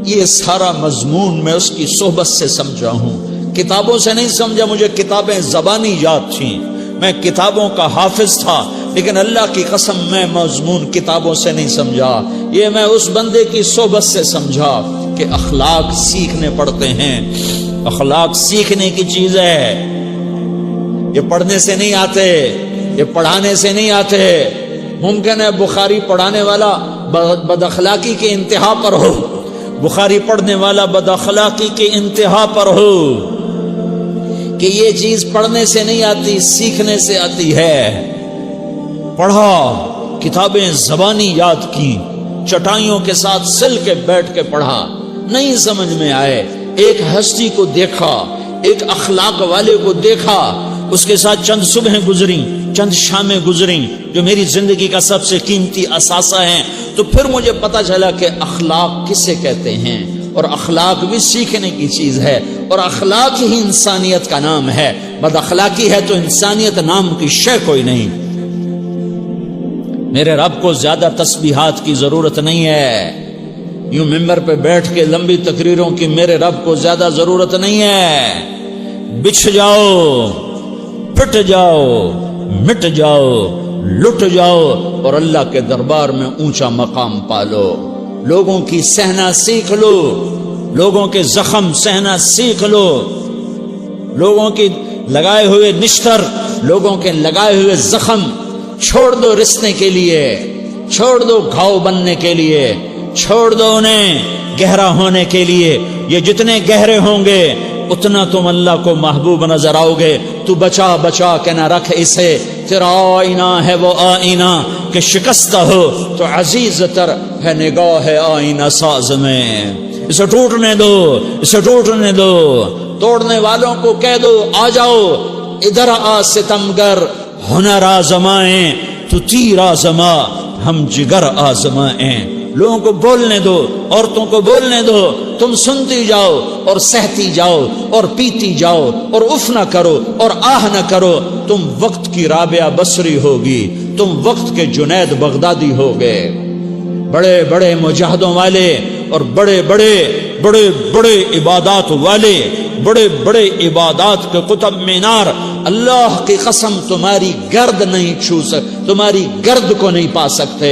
یہ سارا مضمون میں اس کی صحبت سے سمجھا ہوں، کتابوں سے نہیں سمجھا۔ مجھے کتابیں زبانی یاد تھیں، میں کتابوں کا حافظ تھا، لیکن اللہ کی قسم میں مضمون کتابوں سے نہیں سمجھا، یہ میں اس بندے کی صحبت سے سمجھا کہ اخلاق سیکھنے پڑتے ہیں۔ اخلاق سیکھنے کی چیز ہے، یہ پڑھنے سے نہیں آتے، یہ پڑھانے سے نہیں آتے۔ ممکن ہے بخاری پڑھانے والا بد اخلاقی کے انتہا پر ہو، بخاری پڑھنے والا بد اخلاقی کے انتہا پر ہو، کہ یہ چیز پڑھنے سے نہیں آتی، سیکھنے سے آتی ہے۔ پڑھا، کتابیں زبانی یاد کی، چٹائیوں کے ساتھ سل کے بیٹھ کے پڑھا، نہیں سمجھ میں آئے، ایک ہستی کو دیکھا، ایک اخلاق والے کو دیکھا، اس کے ساتھ چند صبحیں گزری، چند شامیں گزریں جو میری زندگی کا سب سے قیمتی اثاثہ ہیں، تو پھر مجھے پتا چلا کہ اخلاق کسے کہتے ہیں، اور اخلاق بھی سیکھنے کی چیز ہے، اور اخلاق ہی انسانیت کا نام ہے۔ بد اخلاقی ہے تو انسانیت نام کی شے کوئی نہیں۔ میرے رب کو زیادہ تسبیحات کی ضرورت نہیں ہے، یوں ممبر پہ بیٹھ کے لمبی تقریروں کی میرے رب کو زیادہ ضرورت نہیں ہے۔ بچھ جاؤ، پٹ جاؤ، مٹ جاؤ، لٹ جاؤ، اور اللہ کے دربار میں اونچا مقام پالو۔ لوگوں کی سہنا سیکھ لو، لوگوں کے زخم سہنا سیکھ لو، لوگوں کی لگائے ہوئے نشتر، لوگوں کے لگائے ہوئے زخم چھوڑ دو رسنے کے لیے، چھوڑ دو گھاؤ بننے کے لیے، چھوڑ دو انہیں گہرا ہونے کے لیے۔ یہ جتنے گہرے ہوں گے اتنا تم اللہ کو محبوب نظر آؤ گے۔ تو بچا بچا کے نہ رکھ اسے، تیرا آئینہ ہے وہ آئینہ کہ شکستہ ہو تو عزیز تر ہے نگاہ آئینہ ساز میں۔ اسے ٹوٹنے دو، اسے ٹوٹنے دو۔ توڑنے والوں کو کہہ دو آ جاؤ ادھر آ ستمگر، ہنر آزمائیں تو تیر آزما، ہم جگر آزمائیں۔ لوگوں کو بولنے دو، عورتوں کو بولنے دو، تم سنتی جاؤ اور سہتی جاؤ اور پیتی جاؤ اور اف نہ کرو اور آہ نہ کرو۔ تم وقت کی رابعہ بصری ہوگی، تم وقت کے جنید بغدادی ہوگے۔ بڑے بڑے مجاہدوں والے اور بڑے بڑے بڑے بڑے عبادات والے، بڑے بڑے عبادات کے قطب مینار، اللہ کی قسم تمہاری گرد نہیں چھو سکتے، تمہاری گرد کو نہیں پا سکتے۔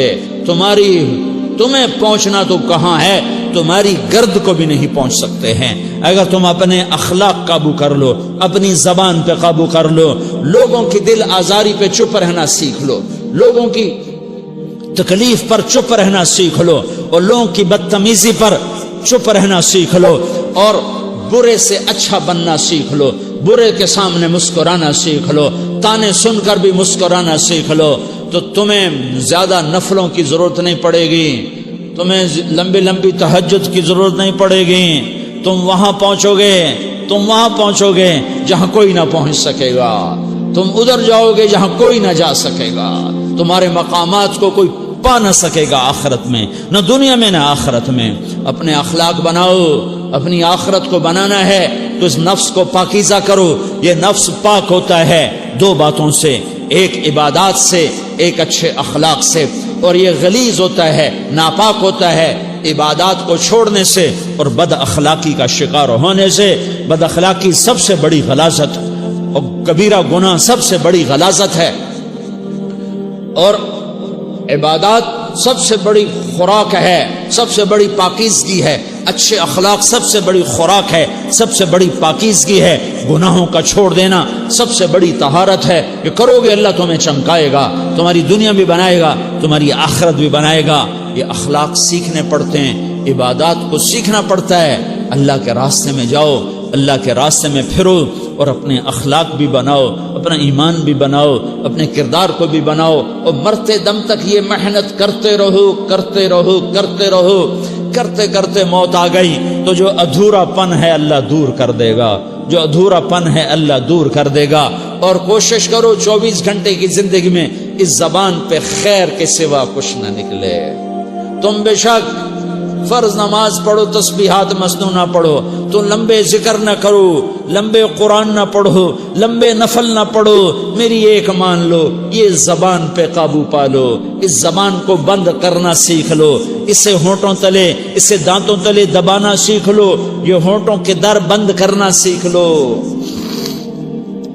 تمہیں پہنچنا تو کہاں ہے، تمہاری گرد کو بھی نہیں پہنچ سکتے ہیں۔ اگر تم اپنے اخلاق قابو کر لو، اپنی زبان پہ قابو کر لو، لوگوں کی دل آزاری پہ چپ رہنا سیکھ لو، لوگوں کی تکلیف پر چپ رہنا سیکھ لو، اور لوگوں کی بدتمیزی پر چپ رہنا سیکھ لو، اور برے سے اچھا بننا سیکھ لو، برے کے سامنے مسکرانا سیکھ لو، تانے سن کر بھی مسکرانا سیکھ لو، تو تمہیں زیادہ نفلوں کی ضرورت نہیں پڑے گی، تمہیں لمبی لمبی تہجد کی ضرورت نہیں پڑے گی۔ تم وہاں پہنچو گے، تم وہاں پہنچو گے جہاں کوئی نہ پہنچ سکے گا، تم ادھر جاؤ گے جہاں کوئی نہ جا سکے گا، تمہارے مقامات کو کوئی پا نہ سکے گا آخرت میں، نہ دنیا میں نہ آخرت میں۔ اپنے اخلاق بناؤ، اپنی آخرت کو بنانا ہے تو اس نفس کو پاکیزہ کرو۔ یہ نفس پاک ہوتا ہے دو باتوں سے، ایک عبادات سے، ایک اچھے اخلاق سے، اور یہ غلیظ ہوتا ہے، ناپاک ہوتا ہے عبادات کو چھوڑنے سے اور بد اخلاقی کا شکار ہونے سے۔ بد اخلاقی سب سے بڑی غلاظت اور کبیرہ گناہ سب سے بڑی غلاظت ہے، اور عبادات سب سے بڑی خوراک ہے، سب سے بڑی پاکیزگی ہے۔ اچھے اخلاق سب سے بڑی خوراک ہے، سب سے بڑی پاکیزگی ہے۔ گناہوں کا چھوڑ دینا سب سے بڑی طہارت ہے۔ یہ کرو گے اللہ تمہیں چمکائے گا، تمہاری دنیا بھی بنائے گا، تمہاری آخرت بھی بنائے گا۔ یہ اخلاق سیکھنے پڑتے ہیں، عبادات کو سیکھنا پڑتا ہے۔ اللہ کے راستے میں جاؤ، اللہ کے راستے میں پھرو، اور اپنے اخلاق بھی بناؤ، اپنا ایمان بھی بناؤ، اپنے کردار کو بھی بناؤ، اور مرتے دم تک یہ محنت کرتے رہو، کرتے رہو، کرتے رہو۔ کرتے کرتے موت آ گئی تو جو ادھورا پن ہے اللہ دور کر دے گا، جو ادھورا پن ہے اللہ دور کر دے گا۔ اور کوشش کرو 24 گھنٹے کی زندگی میں اس زبان پہ خیر کے سوا کچھ نہ نکلے۔ تم بے شک فرض نماز پڑھو تسبیحات مسنونہ پڑھو، تو لمبے ذکر نہ کرو، لمبے قرآن نہ پڑھو، لمبے نفل نہ پڑھو، میری ایک مان لو، یہ زبان پہ قابو پالو، اس زبان کو بند کرنا سیکھ لو، اسے ہونٹوں تلے، اسے دانتوں تلے دبانا سیکھ لو، یہ ہونٹوں کے در بند کرنا سیکھ لو۔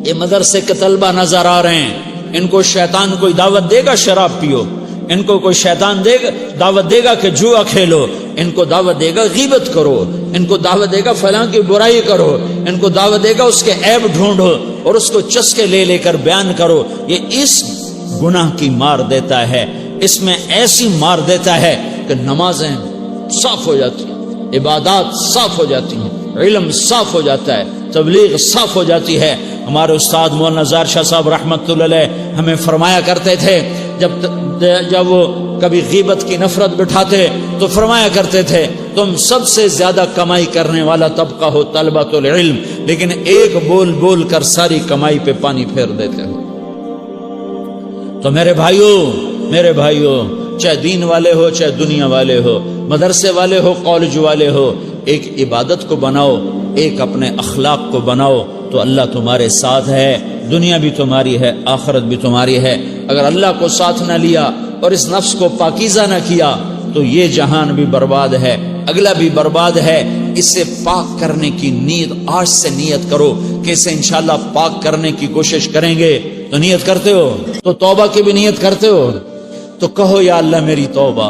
یہ مدرسے کے طلبہ نظر آ رہے ہیں، ان کو شیطان کوئی دعوت دے گا شراب پیو، ان کو کوئی شیطان دعوت دے گا کہ جوا کھیلو، ان کو دعوت دے گا غیبت کرو، ان کو دعوت دے گا فلاں کی برائی کرو، ان کو دعوت دے گا اس کے عیب ڈھونڈو اور اس کو چسکے لے لے کر بیان کرو۔ یہ اس گناہ کی مار دیتا ہے، اس میں ایسی مار دیتا ہے کہ نمازیں صاف ہو جاتی ہیں، عبادات صاف ہو جاتی ہیں، علم صاف ہو جاتا ہے، تبلیغ صاف ہو جاتی ہے۔ ہمارے استاد مولانا زار شاہ صاحب رحمۃ اللہ علیہ ہمیں فرمایا کرتے تھے، جب وہ کبھی غیبت کی نفرت بٹھاتے تو فرمایا کرتے تھے تم سب سے زیادہ کمائی کرنے والا طبقہ ہو طلبۃ العلم، لیکن ایک بول بول کر ساری کمائی پہ پانی پھیر دیتے ہو۔ تو میرے بھائیوں چاہے دین والے ہو چاہے دنیا والے ہو، مدرسے والے ہو کالج والے ہو، ایک عبادت کو بناؤ، ایک اپنے اخلاق کو بناؤ، تو اللہ تمہارے ساتھ ہے، دنیا بھی تمہاری ہے، آخرت بھی تمہاری ہے۔ اگر اللہ کو ساتھ نہ لیا اور اس نفس کو پاکیزہ نہ کیا تو یہ جہان بھی برباد ہے، اگلا بھی برباد ہے۔ اسے پاک کرنے کی نیت آج سے نیت کرو کہ اسے انشاءاللہ پاک کرنے کی کوشش کریں گے۔ تو نیت کرتے ہو تو توبہ کی بھی نیت کرتے ہو، تو کہو یا اللہ میری توبہ،